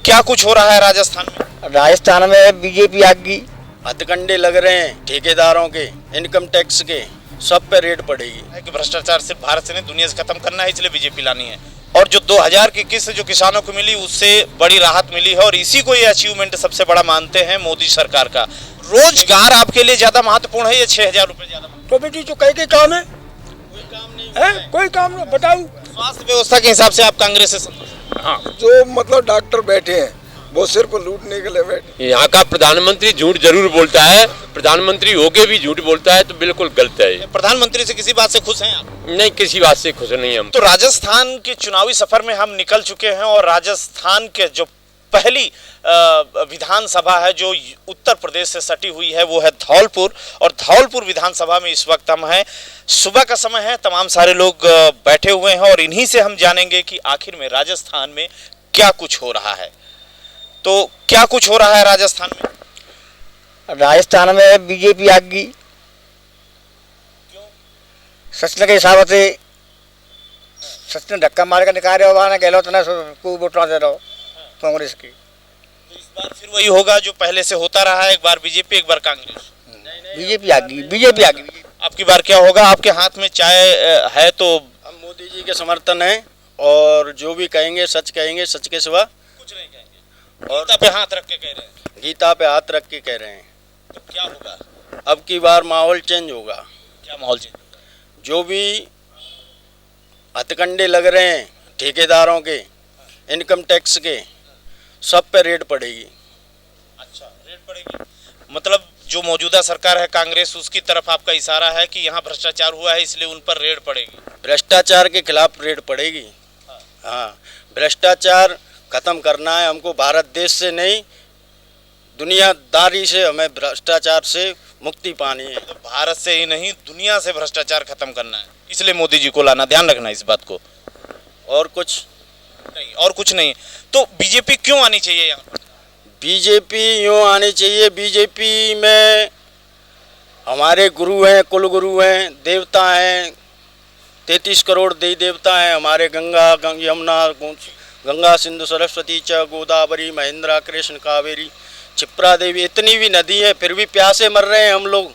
क्या कुछ हो रहा है राजस्थान में? राजस्थान में बीजेपी आ गई। हथकंडे लग रहे हैं ठेकेदारों के, इनकम टैक्स के, सब पे रेड पड़ेगी। है कि भ्रष्टाचार सिर्फ भारत से नहीं दुनिया से खत्म करना है, इसलिए बीजेपी लानी है। और जो 2000 की किस्त जो किसानों को मिली उससे बड़ी राहत मिली है और इसी को ये अचीवमेंट सबसे बड़ा मानते हैं मोदी सरकार का। रोजगार आपके लिए ज्यादा महत्वपूर्ण है या 6000 रुपए ज्यादा? तो बेटी जो कहीं के काम है, कोई काम नहीं है? कोई काम नहीं बताओ। स्वास्थ्य व्यवस्था के हिसाब से आप कांग्रेस से संतुष्ट? हाँ, जो मतलब डॉक्टर बैठे हैं वो सिर्फ लूटने के लिए बैठे। यहाँ का प्रधानमंत्री झूठ जरूर बोलता है, प्रधानमंत्री होके भी झूठ बोलता है तो बिल्कुल गलत है। प्रधानमंत्री से किसी बात से खुश हैं आप? नहीं, किसी बात से खुश नहीं हम। तो राजस्थान के चुनावी सफर में हम निकल चुके हैं और राजस्थान के जो पहली विधानसभा है जो उत्तर प्रदेश से सटी हुई है वो है धौलपुर। और धौलपुर विधानसभा में इस वक्त हम हैं, सुबह का समय है, तमाम सारे लोग बैठे हुए हैं और इन्हीं से हम जानेंगे कि आखिर में राजस्थान में क्या कुछ हो रहा है। तो क्या कुछ हो रहा है राजस्थान में? राजस्थान में बीजेपी आ गई। सचिन के हिसाब से सचिन धक्का मार कर निकाल रहे हो, गहलोत ने को वोट दे रहा हो कांग्रेस की। तो इस बार फिर वही होगा जो पहले से होता रहा है, एक बार बीजेपी एक बार कांग्रेस। बीजेपी आ गई, बीजेपी आ गई। आपकी बार क्या होगा? आपके हाथ में चाय है तो हम मोदी जी के समर्थन हैं और जो भी कहेंगे सच कहेंगे, सच के सिवा कुछ नहीं कहेंगे। और गीता पे हाथ रख के कह रहे हैं। गीता पे हाथ रख के कह रहे हैं। तो क्या होगा? अब की बार माहौल चेंज होगा। क्या माहौल चेंज होगा? जो भी हथकंडे लग रहे हैं ठेकेदारों के, इनकम टैक्स के, सब पे रेड पड़ेगी। अच्छा, रेड पड़ेगी। मतलब जो मौजूदा सरकार है कांग्रेस, उसकी तरफ आपका इशारा है कि यहाँ भ्रष्टाचार हुआ है इसलिए उन पर रेड पड़ेगी। भ्रष्टाचार के खिलाफ रेड पड़ेगी। हाँ, भ्रष्टाचार खत्म करना है हमको, भारत देश से नहीं दुनियादारी से हमें भ्रष्टाचार से मुक्ति पानी है। तो भारत से ही नहीं दुनिया से भ्रष्टाचार खत्म करना है, इसलिए मोदी जी को लाना। ध्यान रखना इस बात को। और कुछ नहीं, और कुछ नहीं। तो बीजेपी क्यों आनी चाहिए यहाँ पर? बीजेपी यूँ आनी चाहिए। बीजेपी में हमारे गुरु हैं, कुल गुरु हैं, देवता हैं, 33 करोड़ देवी देवता हैं हमारे। यमुना, गंगा, सिंधु, सरस्वती च गोदावरी महेंद्रा कृष्ण कावेरी क्षिप्रा देवी, इतनी भी नदी है फिर भी प्यासे मर रहे हैं हम लोग।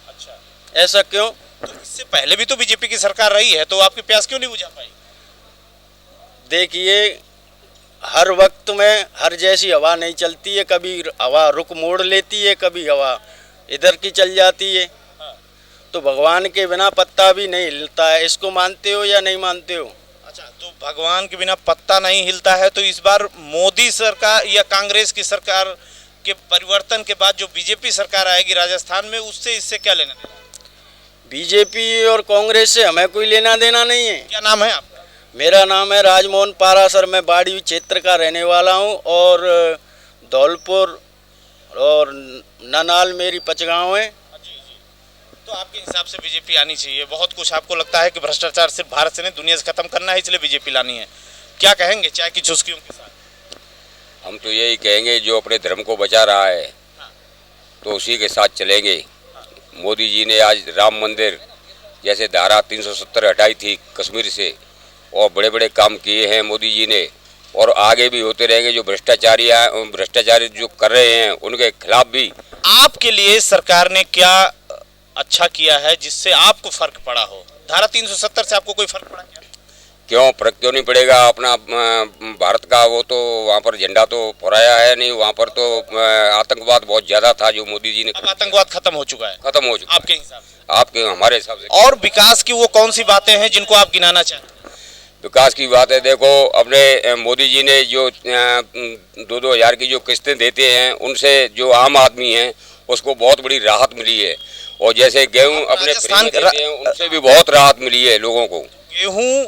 अच्छा, ऐसा क्यों? तो इससे पहले भी तो बीजेपी की सरकार रही है, तो आपकी प्यास क्यों नहीं बुझा पाई? देखिए, हर वक्त में हर जैसी हवा नहीं चलती है। कभी हवा रुख मोड़ लेती है, कभी हवा इधर की चल जाती है। तो भगवान के बिना पत्ता भी नहीं हिलता है। इसको मानते हो या नहीं मानते हो? अच्छा, तो भगवान के बिना पत्ता नहीं हिलता है। तो इस बार मोदी सरकार या कांग्रेस की सरकार के परिवर्तन के बाद जो बीजेपी सरकार आएगी राजस्थान में, उससे इससे क्या लेना देना? बीजेपी और कांग्रेस से हमें कोई लेना देना नहीं है। क्या नाम है आपका? मेरा नाम है राजमोहन पारासर। मैं बाड़ी क्षेत्र का रहने वाला हूँ और धौलपुर और ननाल मेरी पचगांव है। तो आपके हिसाब से बीजेपी आनी चाहिए। बहुत कुछ आपको लगता है कि भ्रष्टाचार सिर्फ भारत से नहीं दुनिया से खत्म करना है, इसलिए बीजेपी लानी है। क्या कहेंगे चाय की चुस्कियों के साथ? हम तो यही कहेंगे, जो अपने धर्म को बचा रहा है तो उसी के साथ चलेंगे। मोदी जी ने आज राम मंदिर जैसे धारा 370 हटाई थी कश्मीर से, और बड़े बड़े काम किए हैं मोदी जी ने, और आगे भी होते रहेंगे। जो भ्रष्टाचारी जो कर रहे हैं उनके खिलाफ भी। आपके लिए सरकार ने क्या अच्छा किया है जिससे आपको फर्क पड़ा हो? धारा 370 से आपको कोई फर्क पड़ा क्या? क्यों फर्क क्यों नहीं पड़ेगा? अपना भारत का वो तो वहाँ पर झंडा तो फहराया है नहीं। वहाँ पर तो आतंकवाद बहुत ज्यादा था जो मोदी जी ने। अब आतंकवाद खत्म हो चुका है? खत्म हो चुका आपके हिसाब से? आपके हमारे हिसाब से। और विकास की वो कौन सी बातें हैं जिनको आप गिनाना चाहें? विकास की बात है, देखो अपने मोदी जी ने जो 2-2 हज़ार की जो किस्तें देते हैं, उनसे जो आम आदमी है उसको बहुत बड़ी राहत मिली है। और जैसे गेहूं अपने फ्री में देते हैं, उनसे भी बहुत राहत मिली है लोगों को। गेहूं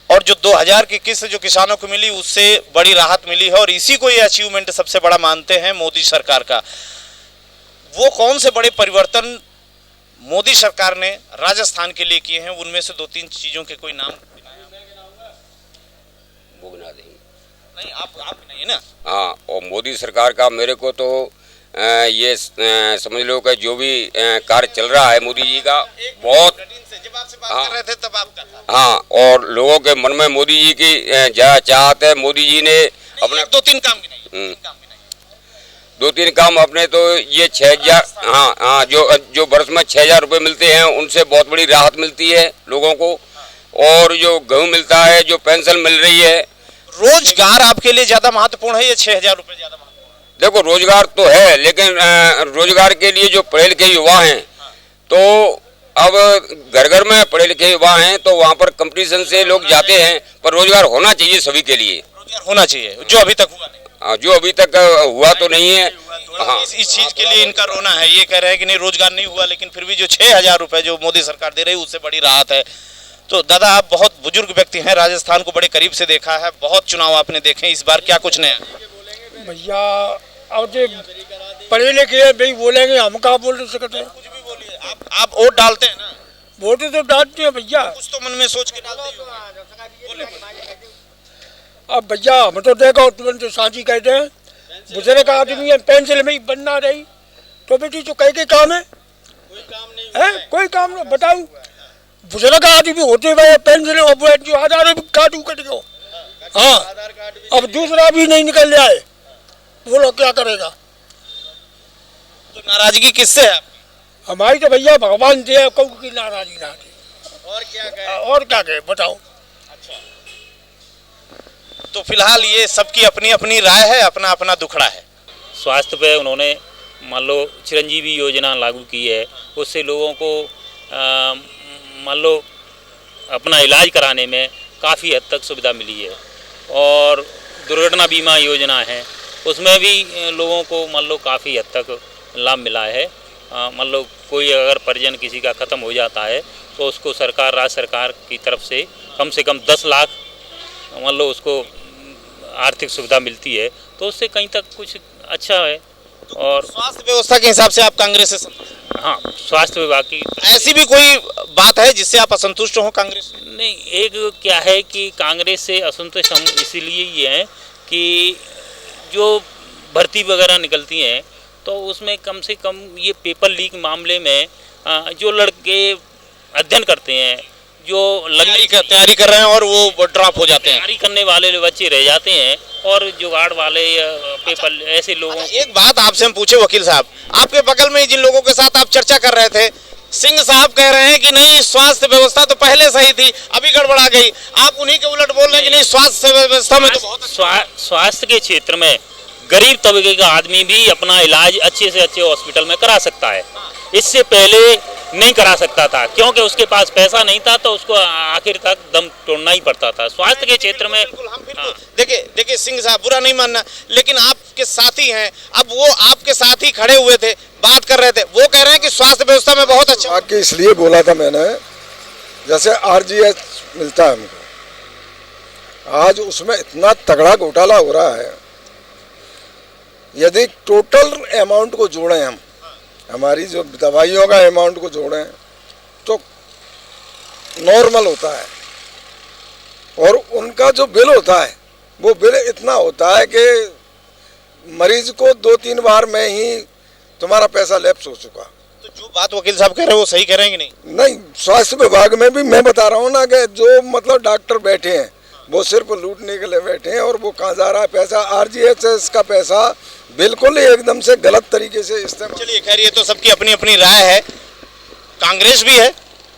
और जो 2000 की किस्त जो किसानों को मिली उससे बड़ी राहत मिली है और इसी को ये अचीवमेंट सबसे बड़ा मानते हैं मोदी सरकार का। वो कौन से बड़े परिवर्तन मोदी सरकार ने राजस्थान के लिए किए हैं, उनमें से 2-3 चीजों के कोई नाम गिना देंगे? नहीं, आप नहीं ना। हाँ, और मोदी सरकार का मेरे को तो ये समझ लो कि जो भी कार्य चल रहा है मोदी जी का बहुत। जब आपसे बात कर रहे थे तब आपका था। हाँ, और लोगों के मन में मोदी जी की चाहत है। मोदी जी ने अपने दो तीन काम गिनाइए। 2-3 काम अपने तो ये 6,000, हाँ जो वर्ष में 6,000 रुपये मिलते हैं उनसे बहुत बड़ी राहत मिलती है लोगों को। और जो गेहूँ मिलता है, जो पेंशन मिल रही है। रोजगार आपके लिए ज्यादा महत्वपूर्ण है या 6,000 रुपये ज्यादा महत्वपूर्ण है? देखो रोजगार तो है, लेकिन रोजगार के लिए जो पढ़े लिखे युवा हैं, तो अब घर घर में पढ़े लिखे युवा हैं तो वहाँ पर कंपटीशन से लोग जाते हैं, पर रोजगार होना चाहिए सभी के लिए। रोजगार होना चाहिए, जो अभी तक हुआ नहीं। जो अभी तक हुआ तो नहीं है। हाँ, इस चीज के लिए इनका रोना है। ये कह रहे हैं कि नहीं रोजगार नहीं हुआ, लेकिन फिर भी जो 6,000 रुपए जो मोदी सरकार दे रही है उससे बड़ी राहत है। तो दादा, आप बहुत बुजुर्ग व्यक्ति हैं, राजस्थान को बड़े करीब से देखा है, बहुत चुनाव आपने देखे, इस बार क्या कुछ नया? भैया अब जो पढ़े लिखे भाई बोलेंगे, हम कहाँ बोल सकते हैं। कुछ भी बोलिए, आप वोट डालते हैं ना? वोट तो डालते हैं भैया, कुछ तो मन में सोच के डालते ही होंगे। अब भैया हम तो देखो तुरंत सांची कहते हैं बुजुर्ग आदमी है, पेंसिल में ही बनना रही तो बेटी जो कह के काम है, कोई काम नहीं। बताओ बुजुर्ग आदमी होते हुए पेंसिल जो आधार कार्ड कट गयो, हाँ अब दूसरा भी नहीं निकल जाए, बोलो क्या करेगा। तो नाराजगी किससे है आपकी? हमारी तो भैया भगवान दे, कौ की नाराजगी ना दे। और क्या कहे बताओ। तो फिलहाल ये सबकी अपनी अपनी राय है, अपना अपना दुखड़ा है। स्वास्थ्य पे उन्होंने मान लो चिरंजीवी योजना लागू की है, उससे लोगों को मान लो अपना इलाज कराने में काफ़ी हद तक सुविधा मिली है। और दुर्घटना बीमा योजना है, उसमें भी लोगों को मान लो काफ़ी हद तक लाभ मिला है। मान लो कोई अगर परिजन किसी का ख़त्म हो जाता है तो उसको सरकार, राज्य सरकार की तरफ से कम 10 लाख मान लो उसको आर्थिक सुविधा मिलती है, तो उससे कहीं तक कुछ अच्छा है। और स्वास्थ्य व्यवस्था के हिसाब से आप कांग्रेस से संतुष्ट? हाँ, स्वास्थ्य विभाग की ऐसी भी कोई बात है जिससे आप असंतुष्ट हो कांग्रेस से? नहीं, एक क्या है कि कांग्रेस से असंतुष्ट हम इसीलिए ही हैं कि जो भर्ती वगैरह निकलती हैं तो उसमें कम से कम ये पेपर लीक मामले में जो लड़के अध्ययन करते हैं, जो तैयारी कर रहे हैं और वो ड्रॉप हो जाते हैं, तैयारी करने वाले बच्चे रह जाते हैं और जुगाड़ वाले पेपर ऐसे लोगों। एक बात आपसे हम पूछे वकील साहब, आपके बगल में जिन लोगों के साथ आप चर्चा कर रहे थे, सिंह साहब कह रहे हैं कि नहीं स्वास्थ्य व्यवस्था तो पहले सही थी, अभी गड़बड़ा गई। आप उन्हीं के उलट बोल रहे हैं कि नहीं स्वास्थ्य व्यवस्था में तो बहुत स्वास्थ्य के क्षेत्र में गरीब तबके का आदमी भी अपना इलाज अच्छे से अच्छे हॉस्पिटल में करा सकता है। इससे पहले नहीं करा सकता था क्योंकि उसके पास पैसा नहीं था, तो उसको आखिर तक दम तोड़ना ही पड़ता था। स्वास्थ्य के क्षेत्र में देखिए सिंह साहब, बुरा नहीं मानना, लेकिन आपके साथी हैं, अब वो आपके साथ ही खड़े हुए थे, बात कर रहे थे, वो कह रहे हैं कि स्वास्थ्य व्यवस्था में बहुत अच्छा। बाकी इसलिए बोला था मैंने, जैसे आरजीएच मिलता है हमको, आज उसमें इतना तगड़ा घोटाला हो रहा है। यदि टोटल अमाउंट को जोड़ें हम, हमारी जो दवाइयों का अमाउंट को जोड़ें तो नॉर्मल होता है, और उनका जो बिल होता है वो बिल इतना होता है कि मरीज को 2-3 बार में ही तुम्हारा पैसा लैप्स हो चुका। तो जो बात वकील साहब कह रहे हैं वो सही कह रहे हैं कि नहीं? नहीं, स्वास्थ्य विभाग में भी मैं बता रहा हूँ ना कि जो मतलब डॉक्टर बैठे हैं वो सिर्फ लूटने के लिए बैठे हैं, और वो कहाँ जा रहा है पैसा, आरजीएच का पैसा बिल्कुल एकदम से गलत तरीके से इस्तेमाल। चलिए खैर, ये तो सबकी अपनी अपनी राय है। कांग्रेस भी है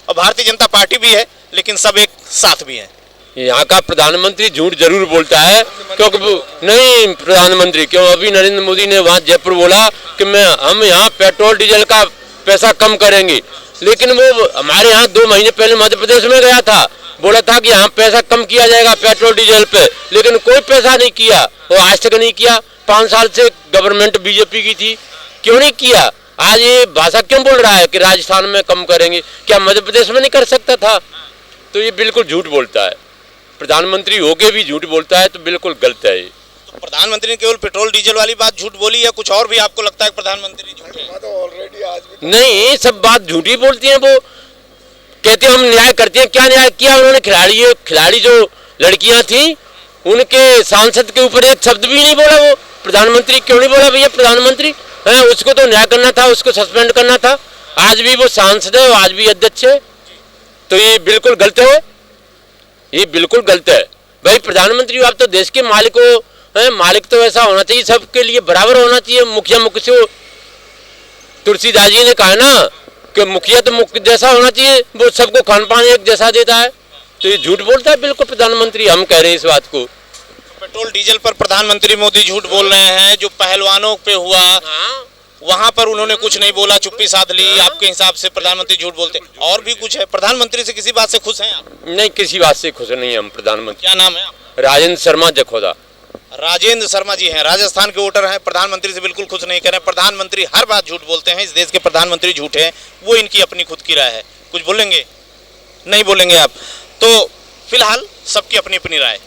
और भारतीय जनता पार्टी भी है, लेकिन सब एक साथ भी है। यहाँ का प्रधानमंत्री झूठ जरूर बोलता है, क्योंकि नहीं प्रधानमंत्री क्यों, अभी नरेंद्र मोदी ने वहाँ जयपुर बोला कि हम यहाँ पेट्रोल डीजल का पैसा कम करेंगे, लेकिन वो हमारे यहाँ 2 महीने पहले मध्य प्रदेश में गया था, बोला था कि यहाँ पैसा कम किया जाएगा पेट्रोल डीजल पे, लेकिन कोई पैसा नहीं किया, वो आज तक नहीं किया। 5 साल से गवर्नमेंट बीजेपी की थी, क्यों नहीं किया? आज ये भाषा क्यों बोल रहा है कि राजस्थान में कम करेंगे? क्या मध्य प्रदेश में नहीं कर सकता था? तो ये बिल्कुल झूठ बोलता है, प्रधानमंत्री होके भी झूठ बोलता है, तो बिल्कुल गलत है ये। तो प्रधानमंत्री ने केवल पेट्रोल डीजल वाली बात झूठ बोली या कुछ और भी आपको लगता है प्रधानमंत्री झूठे हैं? तो ऑलरेडी आज भी नहीं, सब बात झूठी बोलती हैं। वो कहते हैं हम न्याय करते हैं, क्या न्याय किया उन्होंने? खिलाड़ी जो लड़कियां थी उनके सांसद के ऊपर एक शब्द भी नहीं बोला। वो प्रधानमंत्री क्यों नहीं बोला भैया? प्रधानमंत्री है, उसको तो न्याय करना था, उसको सस्पेंड करना था। आज भी वो सांसद है, आज भी अध्यक्ष है, तो ये बिल्कुल गलत है, ये बिल्कुल गलत है। भाई प्रधानमंत्री, आप तो देश के मालिक हो, मालिक तो ऐसा होना चाहिए, सबके लिए बराबर होना चाहिए। मुखिया मुख्य तुलसीदास जी ने कहा ना कि मुखिया तो मुख्य जैसा होना चाहिए, वो सबको खान पान एक जैसा देता है। तो ये झूठ बोलता है बिल्कुल प्रधानमंत्री, हम कह रहे हैं इस बात को। पेट्रोल डीजल पर प्रधानमंत्री मोदी झूठ बोल रहे हैं। जो पहलवानों पे हुआ वहां पर उन्होंने कुछ नहीं बोला, चुप्पी साध ली। आपके हिसाब से प्रधानमंत्री झूठ बोलते? और भी कुछ है? प्रधानमंत्री से किसी बात से खुश हैं आप? नहीं, किसी बात से खुश नहीं हम प्रधानमंत्री। क्या नाम है आप? राजेंद्र शर्मा जखौदा। राजेंद्र शर्मा जी हैं, राजस्थान के वोटर हैं। प्रधानमंत्री से बिल्कुल खुश नहीं कह रहे। प्रधानमंत्री हर बात झूठ बोलते हैं। इस देश के प्रधानमंत्री झूठे हैं, वो इनकी अपनी खुद की राय है। कुछ बोलेंगे? नहीं बोलेंगे आप? तो फिलहाल सबकी अपनी अपनी राय।